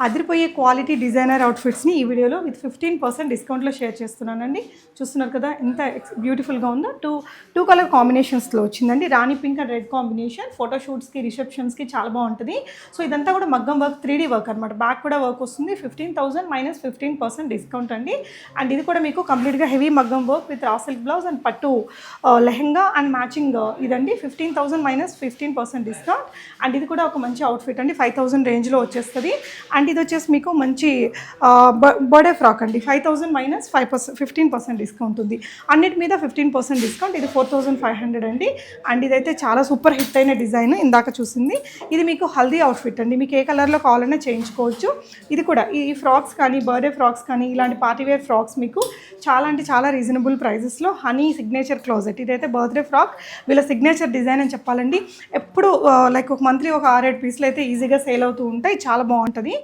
అదిరిపోయే quality designer అవుట్ఫిట్స్ని ఈ వీడియోలో విత్ 15% డిస్కౌంట్లో షేర్ చేస్తున్నానండి. చూస్తున్నారు కదా ఎంత బ్యూటిఫుల్గా ఉందో. టూ కలర్ కాంబినేషన్స్లో వచ్చిందండి. రాణి పింక్ అండ్ రెడ్ కాంబినేషన్. ఫోటోషూట్స్కి, రిసెప్షన్స్కి చాలా బాగుంటుంది. సో ఇదంతా కూడా మగ్గం వర్క్, 3D వర్క్ అనమాట. బ్యాక్ కూడా వర్క్ వస్తుంది. 15,000 మైనస్ 15% డిస్కౌంట్ అండి. అండ్ ఇది కూడా మీకు కంప్లీట్గా హెవీ మగ్గం work with raw silk blouse and పట్టు లెహెంగా అండ్ మ్యాచింగ్ ఇదండి. 15,000 మైనస్ 15% డిస్కౌంట్. అండ్ ఇది కూడా ఒక మంచి అవుట్ఫిట్ అండి. 5,000 రేంజ్లో వచ్చేస్తుంది. అండ్ ఇది వచ్చేసి మీకు మంచి బర్త్డే ఫ్రాక్ అండి. 5,000 మైనస్ 15% డిస్కౌంట్ ఉంది. అన్నిటి మీద 15% డిస్కౌంట్. ఇది 4,500 అండి. అండ్ ఇదైతే చాలా సూపర్ హిట్ అయిన డిజైన్ ఇందాక చూసింది. ఇది మీకు హల్దీ అవుట్ఫిట్ అండి. మీకు ఏ కలర్లో కావాలన్నా చేయించుకోవచ్చు. ఇది కూడా ఈ ఫ్రాక్స్ కానీ, బర్త్డే ఫ్రాక్స్ కానీ, ఇలాంటి పార్టీవేర్ ఫ్రాక్స్ మీకు చాలా అంటే చాలా రీజనబుల్ ప్రైజెస్లో. హనీ సిగ్నేచర్ క్లోజెట్, ఇదైతే బర్త్డే ఫ్రాక్, వీళ్ళ సిగ్నేచర్ డిజైన్ అని చెప్పాలండి. ఎప్పుడు లైక్ ఒక మంత్లీ ఒక 6-7 పీసులు అయితే ఈజీగా సేల్ అవుతూ ఉంటాయి. చాలా బాగుంటుంది.